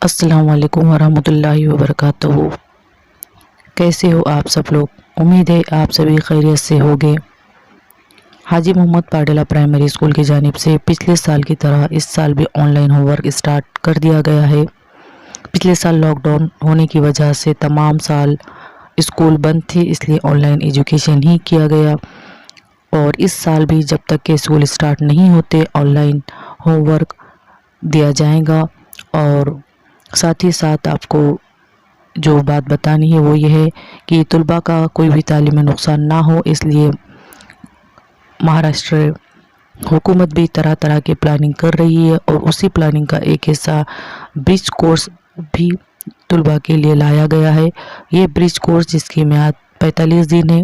अस्सलाम वालेकुम वरहमतुल्लाहि वबरकातुहू। कैसे हो आप सब लोग? उम्मीद है आप सभी खैरियत से होंगे। हाजी मोहम्मद पाडेला प्राइमरी स्कूल की जानिब से पिछले साल की तरह इस साल भी ऑनलाइन होमवर्क स्टार्ट कर दिया गया है। पिछले साल लॉकडाउन होने की वजह से तमाम साल स्कूल बंद थे, इसलिए ऑनलाइन एजुकेशन ही किया गया। और इस साल भी जब तक के स्कूल स्टार्ट नहीं होते ऑनलाइन होमवर्क दिया जाएगा। और साथ ही साथ आपको जो बात बतानी है वो ये है कि तलबा का कोई भी तालीमी नुकसान ना हो, इसलिए महाराष्ट्र हुकूमत भी तरह तरह की प्लानिंग कर रही है। और उसी प्लानिंग का एक हिस्सा ब्रिज कोर्स भी तलबा के लिए लाया गया है। ये ब्रिज कोर्स जिसकी मियाद 45 दिन है।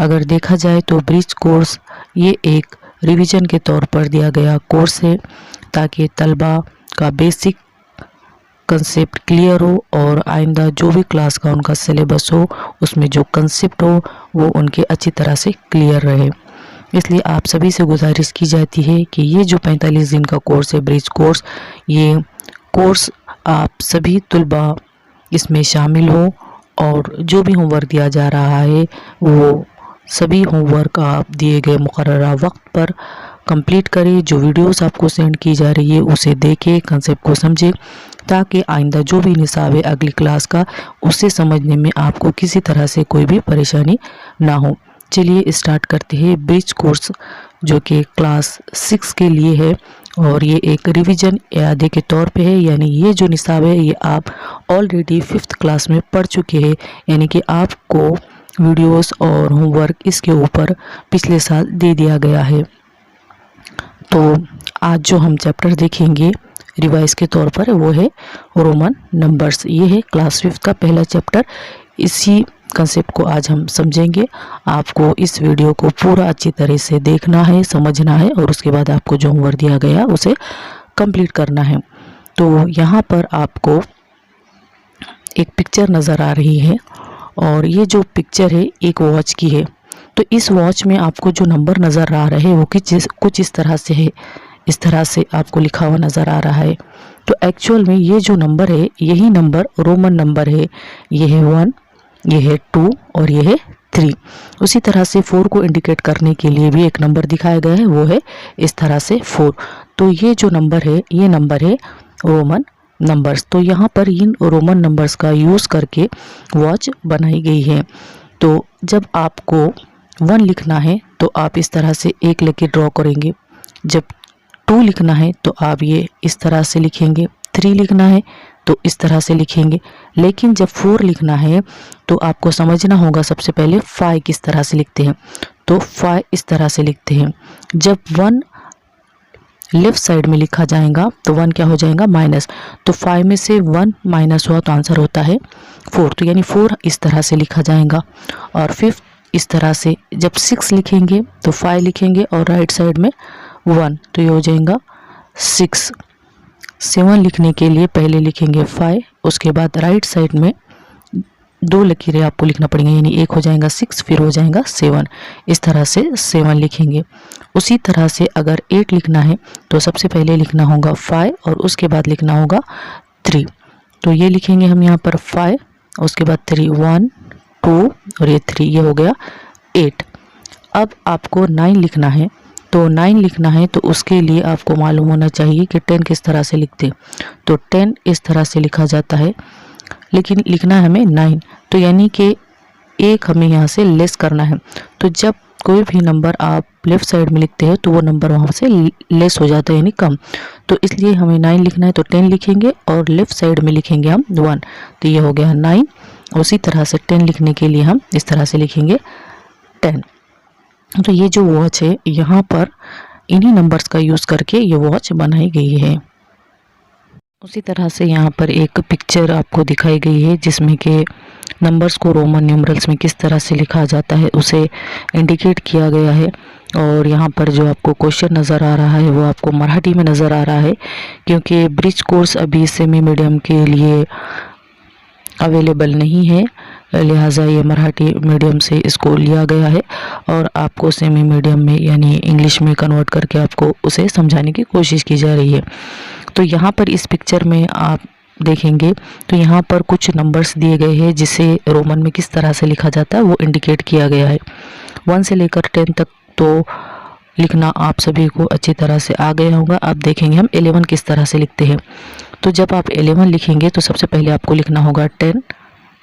अगर देखा जाए तो ब्रिज कोर्स ये एक रिवीजन के तौर पर दिया गया कोर्स है, ताकि तलबा का बेसिक कंसेप्ट क्लियर हो और आइंदा जो भी क्लास का उनका सिलेबस हो उसमें जो कंसेप्ट हो वो उनके अच्छी तरह से क्लियर रहे। इसलिए आप सभी से गुजारिश की जाती है कि ये जो 45 दिन का कोर्स है ब्रिज कोर्स, ये कोर्स आप सभी तलबा इसमें शामिल हो और जो भी होमवर्क दिया जा रहा है वो सभी होमवर्क आप दिए गए मुकर्ररा वक्त पर कंप्लीट करें। जो वीडियोस आपको सेंड की जा रही है उसे देखें, कंसेप्ट को समझें, ताकि आइंदा जो भी निसाब है अगली क्लास का उसे समझने में आपको किसी तरह से कोई भी परेशानी ना हो। चलिए स्टार्ट करते हैं ब्रिज कोर्स, जो कि क्लास 6 के लिए है और ये एक रिवीजन यादे के तौर पे है। यानी ये जो निसाब है ये आप ऑलरेडी 5th क्लास में पढ़ चुके हैं, यानी कि आपको वीडियोस और होमवर्क इसके ऊपर पिछले साल दे दिया गया है। तो आज जो हम चैप्टर देखेंगे रिवाइज के तौर पर वो है रोमन नंबर्स। ये है क्लास 5 का पहला चैप्टर। इसी कंसेप्ट को आज हम समझेंगे। आपको इस वीडियो को पूरा अच्छी तरह से देखना है, समझना है और उसके बाद आपको जो होमवर्क दिया गया उसे कंप्लीट करना है। तो यहाँ पर आपको एक पिक्चर नज़र आ रही है और ये जो पिक्चर है एक वॉच की है। तो इस वॉच में आपको जो नंबर नज़र आ रहे हैं वो कुछ इस तरह से है, इस तरह से आपको लिखा हुआ नज़र आ रहा है। तो एक्चुअल में ये जो नंबर है यही नंबर रोमन नंबर है। ये है 1, ये है 2 और ये है 3। उसी तरह से 4 को इंडिकेट करने के लिए भी एक नंबर दिखाया गया है, वो है इस तरह से 4। तो ये जो नंबर है ये नंबर है रोमन नंबर्स। तो यहाँ पर इन रोमन नंबर्स का यूज़ करके वॉच बनाई गई है। तो जब आपको 1 लिखना है तो आप इस तरह से एक लेके ड्रॉ करेंगे। जब 2 लिखना है तो आप ये इस तरह से लिखेंगे। 3 लिखना है तो इस तरह से लिखेंगे। लेकिन जब 4 लिखना है तो आपको समझना होगा सबसे पहले 5 किस तरह से लिखते हैं। तो 5 इस तरह से लिखते हैं। जब 1 लेफ्ट साइड में लिखा जाएगा तो 1 क्या हो जाएगा माइनस। तो 5 में से 1 माइनस हुआ तो आंसर होता है 4। तो यानी 4 इस तरह से लिखा जाएगा। और 5 इस तरह से। जब 6 लिखेंगे तो 5 लिखेंगे और राइट साइड में 1, तो ये हो जाएगा 6। 7 लिखने के लिए पहले लिखेंगे 5, उसके बाद राइट साइड में 2 लकीरें आपको लिखना पड़ेंगे, यानी एक हो जाएगा 6 फिर हो जाएगा 7। इस तरह से 7 लिखेंगे। उसी तरह से अगर 8 लिखना है तो सबसे पहले लिखना होगा 5 और उसके बाद लिखना होगा 3। तो ये लिखेंगे हम यहाँ पर 5, उसके बाद 3, 1 2 और ये 3, ये हो गया 8। अब आपको 9 लिखना है। तो 9 लिखना है तो उसके लिए आपको मालूम होना चाहिए कि 10 किस तरह से लिखते हैं। तो 10 इस तरह से लिखा जाता है, लेकिन लिखना है हमें 9। तो यानी कि एक हमें यहाँ से लेस करना है। तो जब कोई भी नंबर आप लेफ़्ट साइड में लिखते हैं तो वो नंबर वहाँ से लेस हो जाता है, यानी कम। तो इसलिए हमें 9 लिखना है तो 10 लिखेंगे और लेफ़्ट साइड में लिखेंगे हम 1। तो ये हो गया 9। उसी तरह से 10 लिखने के लिए हम इस तरह से लिखेंगे 10। तो ये जो वॉच है यहाँ पर इन्हीं नंबर्स का यूज़ करके ये वॉच बनाई गई है। उसी तरह से यहाँ पर एक पिक्चर आपको दिखाई गई है जिसमें कि नंबर्स को रोमन न्यूमरल्स में किस तरह से लिखा जाता है उसे इंडिकेट किया गया है। और यहाँ पर जो आपको क्वेश्चन नज़र आ रहा है वो आपको मराठी में नज़र आ रहा है, क्योंकि ब्रिज कोर्स अभी सेमी मीडियम के लिए अवेलेबल नहीं है, लिहाजा ये मराठी मीडियम से इसको लिया गया है और आपको सेमी मीडियम में यानी इंग्लिश में कन्वर्ट करके आपको उसे समझाने की कोशिश की जा रही है। तो यहाँ पर इस पिक्चर में आप देखेंगे तो यहाँ पर कुछ नंबर्स दिए गए हैं जिसे रोमन में किस तरह से लिखा जाता है वो इंडिकेट किया गया है। 1 से लेकर 10 तक तो लिखना आप सभी को अच्छी तरह से आ गया होगा। अब देखेंगे हम 11 किस तरह से लिखते हैं। तो जब आप 11 लिखेंगे तो सबसे पहले आपको लिखना होगा 10,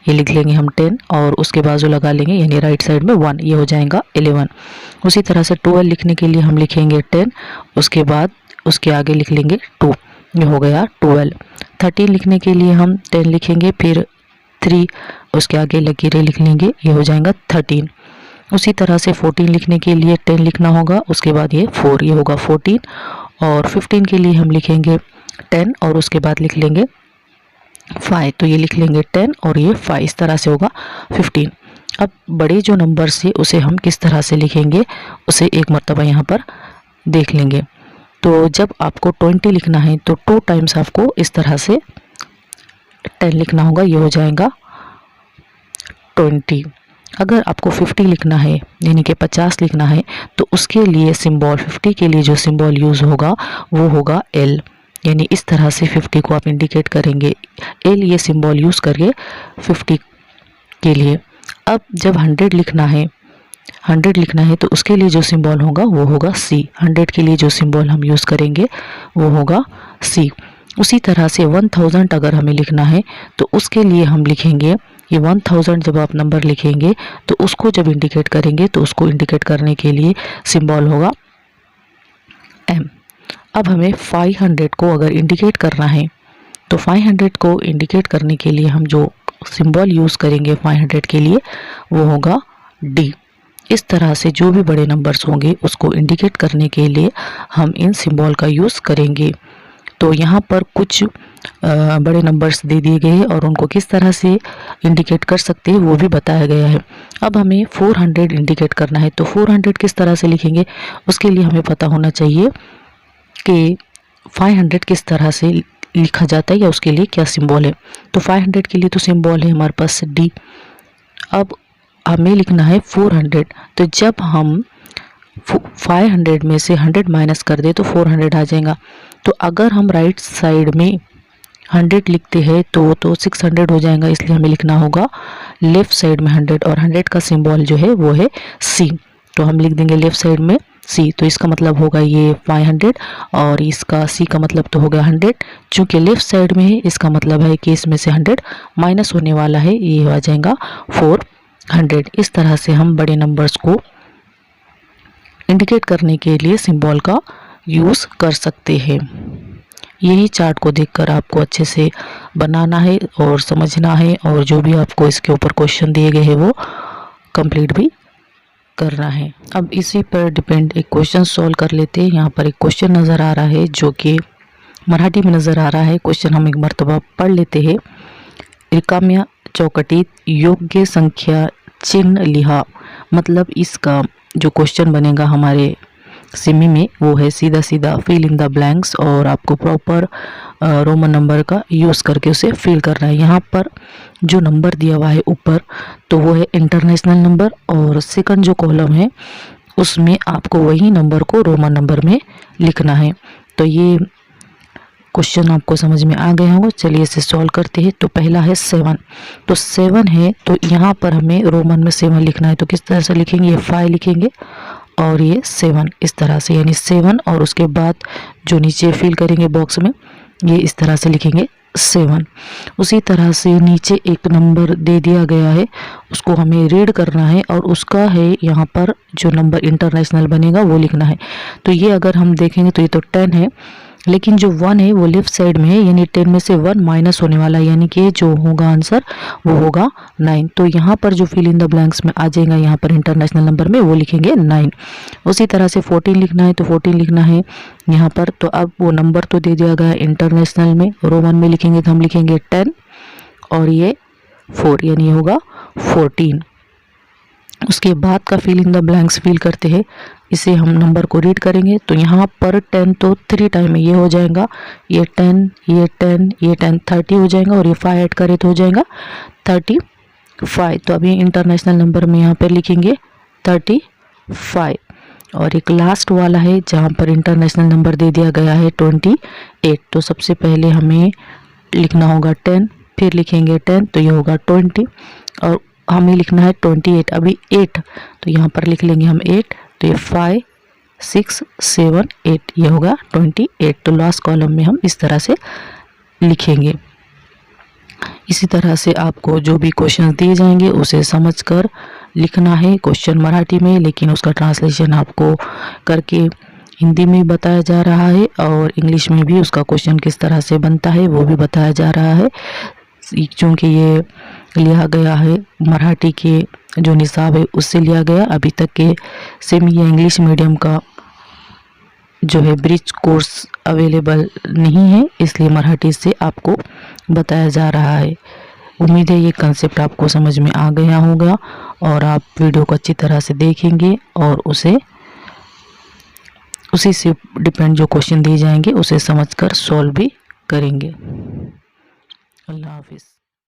ये लिख लेंगे हम 10 और उसके बाजू लगा लेंगे यानी राइट साइड में 1, ये हो जाएगा 11। उसी तरह से 12 लिखने के लिए हम लिखेंगे 10, उसके बाद उसके आगे लिख लेंगे 2, ये हो गया 12। 13 लिखने के लिए हम 10 लिखेंगे, फिर 3 उसके आगे लकीरें लिख लेंगे, ये हो जाएगा 13। उसी तरह से 14 लिखने के लिए 10 लिखना होगा, उसके बाद ये 4, ये होगा 14। और 15 के लिए हम लिखेंगे 10 और उसके बाद लिख लेंगे 5, तो ये लिख लेंगे 10 और ये 5, इस तरह से होगा 15। अब बड़े जो नंबर से उसे हम किस तरह से लिखेंगे उसे एक मर्तबा यहाँ पर देख लेंगे। तो जब आपको 20 लिखना है तो 2 टाइम्स आपको इस तरह से 10 लिखना होगा, ये हो जाएगा 20। अगर आपको 50 लिखना है यानी कि 50 लिखना है तो उसके लिए सिंबल 50 के लिए जो सिंबल यूज़ होगा वो होगा L, यानी इस तरह से 50 को आप इंडिकेट करेंगे L, ये सिंबल यूज़ करिए 50 के लिए। अब जब 100 लिखना है तो उसके लिए जो सिंबल होगा वो होगा C, 100 के लिए जो सिंबल हम यूज़ करेंगे वो होगा C। उसी तरह से 1000 अगर हमें लिखना है तो उसके लिए हम लिखेंगे ये 1000, जब आप नंबर लिखेंगे तो उसको जब इंडिकेट करेंगे तो उसको इंडिकेट करने के लिए सिंबल होगा M। अब हमें 500 को अगर इंडिकेट करना है तो 500 को इंडिकेट करने के लिए हम जो सिंबल यूज़ करेंगे 500 के लिए वो होगा D। इस तरह से जो भी बड़े नंबर्स होंगे उसको इंडिकेट करने के लिए हम इन सिंबल का यूज़ करेंगे। तो यहाँ पर कुछ बड़े नंबर्स दे दिए गए हैं और उनको किस तरह से इंडिकेट कर सकते हैं वो भी बताया गया है। अब हमें 400 इंडिकेट करना है तो 400 किस तरह से लिखेंगे उसके लिए हमें पता होना चाहिए कि 500 किस तरह से लिखा जाता है या उसके लिए क्या सिंबल है। तो 500 के लिए तो सिंबल है हमारे पास D। अब हमें लिखना है 400, तो जब हम 500 में से 100 माइनस कर दे तो 400 आ जाएगा। तो अगर हम राइट साइड में 100 लिखते हैं तो 600 हो जाएगा, इसलिए हमें लिखना होगा लेफ़्ट साइड में 100 और 100 का सिंबल जो है वो है C। तो हम लिख देंगे लेफ़्ट साइड में C, तो इसका मतलब होगा ये 500 और इसका C का मतलब तो होगा 100। चूँकि लेफ़्ट साइड में है इसका मतलब है कि इसमें से 100 माइनस होने वाला है, ये आ जाएगा 400। इस तरह से हम बड़े नंबर्स को इंडिकेट करने के लिए सिंबल का यूज़ कर सकते हैं। यही चार्ट को देखकर आपको अच्छे से बनाना है और समझना है और जो भी आपको इसके ऊपर क्वेश्चन दिए गए हैं वो कंप्लीट भी करना है। अब इसी पर डिपेंड एक क्वेश्चन सॉल्व कर लेते हैं। यहाँ पर एक क्वेश्चन नज़र आ रहा है जो कि मराठी में नज़र आ रहा है। क्वेश्चन हम एक मर्तबा पढ़ लेते हैं। रिकाम्या चौकटीत योग्य संख्या चिन्ह लिहा, मतलब इसका जो क्वेश्चन बनेगा हमारे सिमी में वो है सीधा सीधा फिल इन द ब्लैंक्स और आपको प्रॉपर रोमन नंबर का यूज़ करके उसे फिल करना है। यहाँ पर जो नंबर दिया हुआ है ऊपर तो वो है इंटरनेशनल नंबर और सेकंड जो कॉलम है उसमें आपको वही नंबर को रोमन नंबर में लिखना है। तो ये क्वेश्चन आपको समझ में आ गया होगा। चलिए इसे सॉल्व करते हैं। तो पहला है 7, तो 7 है तो यहाँ पर हमें रोमन में 7 लिखना है। तो किस तरह से लिखेंगे, ये 5 लिखेंगे और ये 7 इस तरह से, यानी 7 और उसके बाद जो नीचे फिल करेंगे बॉक्स में ये इस तरह से लिखेंगे 7। उसी तरह से नीचे एक नंबर दे दिया गया है उसको हमें रीड करना है और उसका है यहाँ पर जो नंबर इंटरनेशनल बनेगा वो लिखना है। तो ये अगर हम देखेंगे तो ये तो 10 है, लेकिन जो 1 है वो लेफ्ट साइड में है, यानी 10 में से 1 माइनस होने वाला है, यानी कि जो होगा आंसर वो होगा 9। तो यहाँ पर जो फिल इन द ब्लैंक्स में आ जाएगा यहाँ पर इंटरनेशनल नंबर में वो लिखेंगे 9। उसी तरह से 14 लिखना है तो 14 लिखना है यहाँ पर। तो अब वो नंबर तो दे दिया गया इंटरनेशनल में, रोमन में लिखेंगे तो हम लिखेंगे 10 और ये 4, यानी ये होगा 14। उसके बाद का fill in the blanks fill करते हैं, इसे हम नंबर को रीड करेंगे। तो यहाँ पर 10 तो 3 टाइम ये हो जाएगा, ये 10 ये 10 ये 10 30 हो जाएगा और ये 5 ऐड करें तो हो जाएगा 35। तो अभी इंटरनेशनल नंबर में यहाँ पर लिखेंगे 35। और एक लास्ट वाला है जहाँ पर इंटरनेशनल नंबर दे दिया गया है 28। तो सबसे पहले हमें लिखना होगा 10, फिर लिखेंगे 10 तो ये होगा 20, और हमें लिखना है 28, अभी 8 तो यहाँ पर लिख लेंगे हम 8, तो ये 5 6 7 8 ये होगा 28। तो लास्ट कॉलम में हम इस तरह से लिखेंगे। इसी तरह से आपको जो भी क्वेश्चन दिए जाएंगे उसे समझकर लिखना है क्वेश्चन मराठी में, लेकिन उसका ट्रांसलेशन आपको करके हिंदी में बताया जा रहा है और इंग्लिश में भी उसका क्वेश्चन किस तरह से बनता है वो भी बताया जा रहा है। क्योंकि ये लिया गया है मराठी के जो निसाब है उससे लिया गया, अभी तक के सेमी या इंग्लिश मीडियम का जो है ब्रिज कोर्स अवेलेबल नहीं है, इसलिए मराठी से आपको बताया जा रहा है। उम्मीद है ये कंसेप्ट आपको समझ में आ गया होगा और आप वीडियो को अच्छी तरह से देखेंगे और उसी से डिपेंड जो क्वेश्चन दिए जाएंगे उसे समझकर सॉल्व भी करेंगे। अल्लाह हाफिज़।